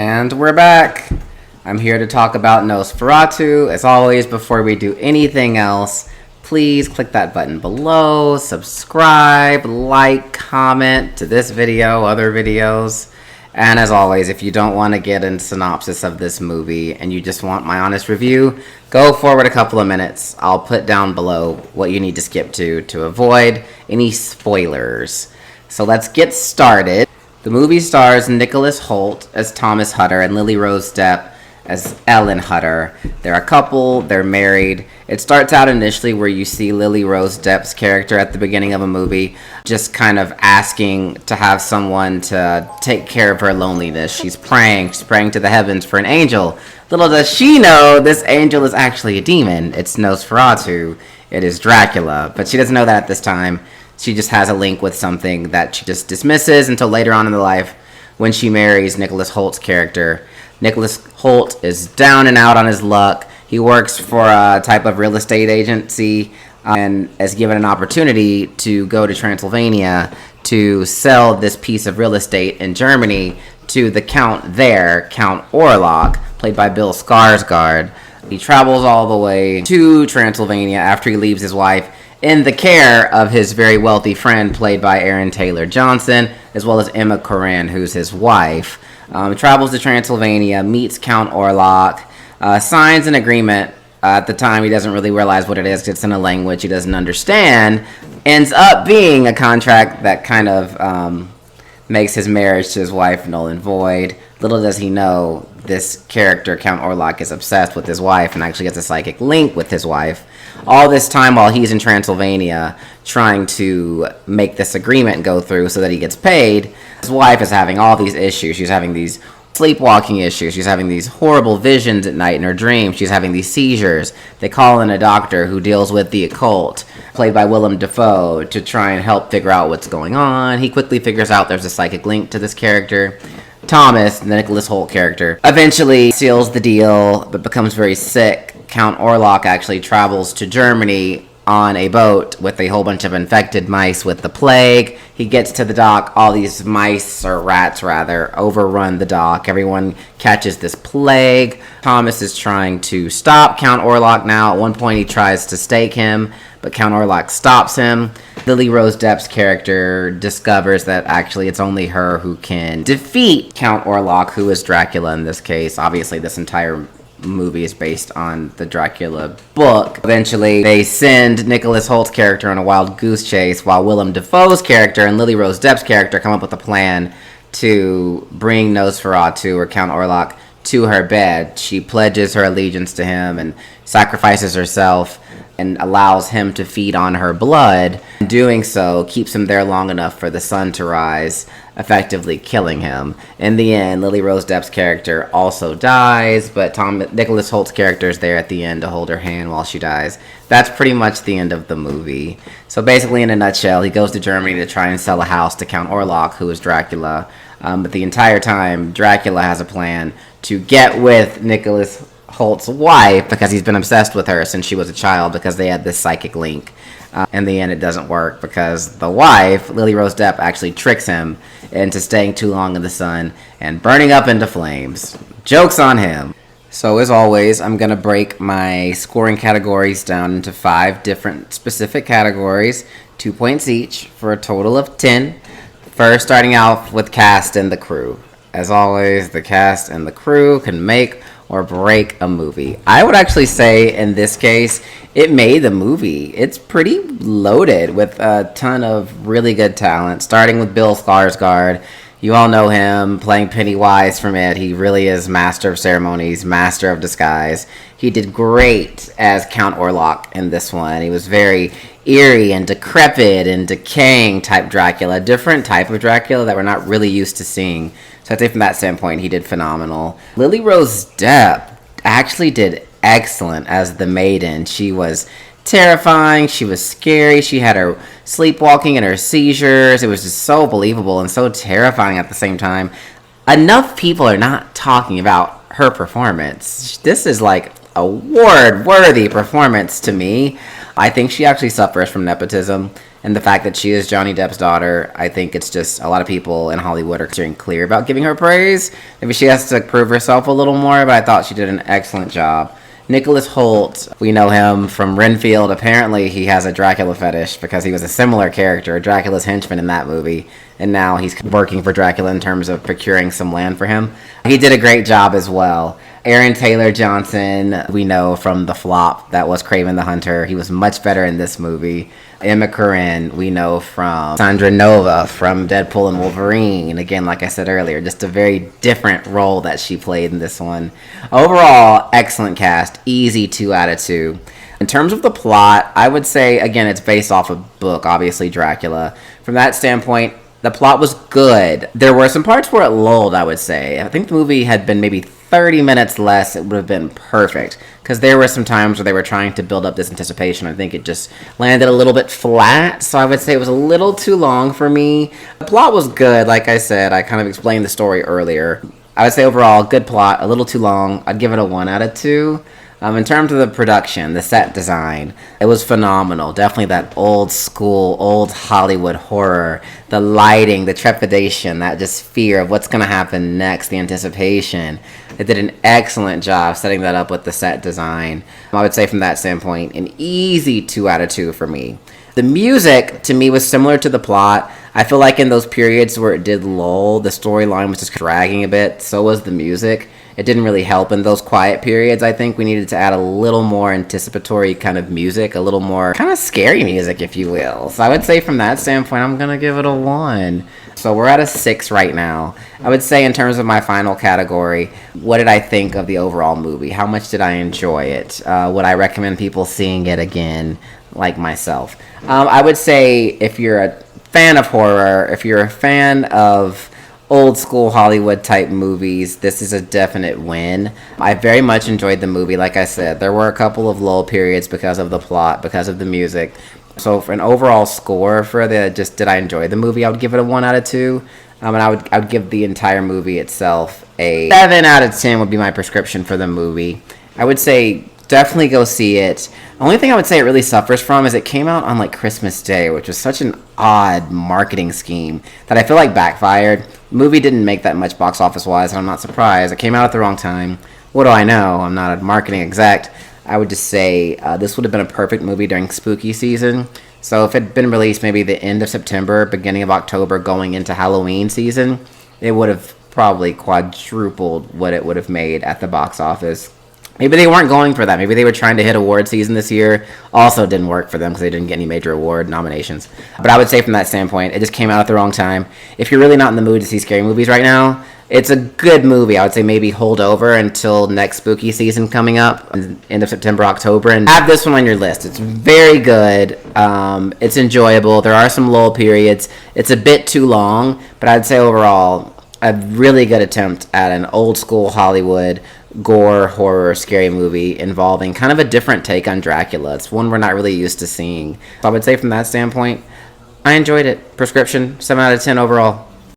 And we're back. I'm here to talk about Nosferatu. As always, before we do anything else, please click that button below, subscribe, like, comment to this video, other videos. And as always, if you don't want to get a synopsis of this movie and you just want my honest review, go forward a couple of minutes. I'll put down below what you need to skip to avoid any spoilers. So let's get started. The movie stars Nicholas Hoult as Thomas Hutter and Lily Rose Depp as Ellen Hutter. They're a couple, they're married. It starts out initially where you see Lily Rose Depp's character at the beginning of a movie just kind of asking to have someone to take care of her loneliness. She's praying to the heavens for an angel. Little does she know, this angel is actually a demon. It's Nosferatu. It is Dracula. But she doesn't know that at this time. She just has a link with something that she just dismisses until later on in the life when she marries Nicholas Hoult's character. Nicholas Hoult is down and out on his luck. He works for a type of real estate agency and is given an opportunity to go to Transylvania to sell this piece of real estate in Germany to the Count there, Count Orlok, played by Bill Skarsgård. He travels all the way to Transylvania after he leaves his wife in the care of his very wealthy friend, played by Aaron Taylor Johnson, as well as Emma Corrin, who's his wife. Travels to Transylvania, meets Count Orlok, signs an agreement. At the time, he doesn't really realize what it is, 'cause it's in a language he doesn't understand. Ends up being a contract that kind of makes his marriage to his wife null and void. Little does he know, this character, Count Orlok, is obsessed with his wife and actually gets a psychic link with his wife. All this time while he's in Transylvania trying to make this agreement go through so that he gets paid, his wife is having all these issues. She's having these sleepwalking issues. She's having these horrible visions at night in her dreams. She's having these seizures. They call in a doctor who deals with the occult, played by Willem Dafoe, to try and help figure out what's going on. He quickly figures out there's a psychic link to this character. Thomas, the Nicholas Hoult character, eventually seals the deal, but becomes very sick. Count Orlok actually travels to Germany on a boat with a whole bunch of infected mice with the plague. He gets to the dock. All these mice, or rats rather, overrun the dock. Everyone catches this plague. Thomas is trying to stop Count Orlok now. At one point he tries to stake him, but Count Orlok stops him. Lily Rose Depp's character discovers that actually it's only her who can defeat Count Orlok, who is Dracula in this case. Obviously, this entire movie is based on the Dracula book. Eventually, they send Nicholas Hoult's character on a wild goose chase while Willem Dafoe's character and Lily Rose Depp's character come up with a plan to bring Nosferatu, or Count Orlok, to her bed. She pledges her allegiance to him and sacrifices herself and allows him to feed on her blood. Doing so keeps him there long enough for the sun to rise, effectively killing him. In the end, Lily Rose Depp's character also dies, but Nicholas Hoult's character is there at the end to hold her hand while she dies. That's pretty much the end of the movie. So basically, in a nutshell, he goes to Germany to try and sell a house to Count Orlok, who is Dracula. But the entire time, Dracula has a plan to get with Nicholas Hoult's wife, because he's been obsessed with her since she was a child, because they had this psychic link. In the end, it doesn't work because the wife, Lily Rose Depp, actually tricks him into staying too long in the sun and burning up into flames. Joke's on him. So as always, I'm going to break my scoring categories down into 5 different specific categories, 2 points each, for a total of 10. First, starting out with cast and the crew. As always, the cast and the crew can make or break a movie. I would actually say in this case, it made the movie. It's pretty loaded with a ton of really good talent, starting with Bill Skarsgård. You all know him playing Pennywise from It. He really is master of ceremonies, master of disguise. He did great as Count Orlok in this one. He was very eerie and decrepit and decaying type Dracula, a different type of Dracula that we're not really used to seeing. So I'd say from that standpoint, he did phenomenal. Lily Rose Depp actually did excellent as the maiden. She was terrifying. She was scary. She had her sleepwalking and her seizures. It was just so believable and so terrifying at the same time. Enough people are not talking about her performance. This is like award-worthy performance to me. I think she actually suffers from nepotism. And the fact that she is Johnny Depp's daughter, I think it's just a lot of people in Hollywood are steering clear about giving her praise. Maybe she has to prove herself a little more, but I thought she did an excellent job. Nicholas Hoult, we know him from Renfield. Apparently, he has a Dracula fetish because he was a similar character, Dracula's henchman in that movie. And now he's working for Dracula in terms of procuring some land for him. He did a great job as well. Aaron Taylor Johnson, we know from the flop that was Kraven the Hunter. He was much better in this movie. Emma Corrin, we know from Sandra Nova from Deadpool and Wolverine. Again, like I said earlier, just a very different role that she played in this one. Overall, excellent cast. Easy 2 out of 2. In terms of the plot, I would say, again, it's based off a book, obviously Dracula. From that standpoint, the plot was good. There were some parts where it lulled, I would say. I think the movie had been maybe 30 minutes less, it would have been perfect. Because there were some times where they were trying to build up this anticipation. I think it just landed a little bit flat. So I would say it was a little too long for me. The plot was good. Like I said, I kind of explained the story earlier. I would say overall, good plot, a little too long. I'd give it a 1 out of 2. In terms of the production, the set design, it was phenomenal. Definitely that old school, old Hollywood horror. The lighting, the trepidation, that just fear of what's going to happen next, the anticipation. They did an excellent job setting that up with the set design. I would say from that standpoint, an easy 2 out of 2 for me. The music, to me, was similar to the plot. I feel like in those periods where it did lull, the storyline was just dragging a bit. So was the music. It didn't really help in those quiet periods. I think we needed to add a little more anticipatory kind of music, a little more kind of scary music, if you will. So I would say from that standpoint, I'm going to give it a 1. So we're at a 6 right now. I would say in terms of my final category, what did I think of the overall movie? How much did I enjoy it? Would I recommend people seeing it again, like myself? I would say if you're a fan of horror, if you're a fan of old school Hollywood type movies, this is a definite win. I very much enjoyed the movie. Like I said, there were a couple of lull periods because of the plot, because of the music. So for an overall score for the just did I enjoy the movie, I would give it a 1 out of 2. And I would give the entire movie itself a 7 out of 10 would be my prescription for the movie. I would say definitely go see it. The only thing I would say it really suffers from is it came out on like Christmas Day, which was such an odd marketing scheme that I feel like backfired. The movie didn't make that much box office wise, and I'm not surprised. It came out at the wrong time. What do I know? I'm not a marketing exec. I would just say this would have been a perfect movie during spooky season. So if it had been released maybe the end of September, beginning of October, going into Halloween season, it would have probably quadrupled what it would have made at the box office. Maybe they weren't going for that. Maybe they were trying to hit award season this year. Also didn't work for them because they didn't get any major award nominations. But I would say from that standpoint, it just came out at the wrong time. If you're really not in the mood to see scary movies right now, it's a good movie. I would say maybe hold over until next spooky season coming up, end of September, October, and have this one on your list. It's very good. It's enjoyable. There are some lull periods. It's a bit too long, but I'd say overall, a really good attempt at an old school Hollywood gore, horror, scary movie involving kind of a different take on Dracula. It's one we're not really used to seeing. So I would say from that standpoint, I enjoyed it. Prescription, 7 out of 10 overall.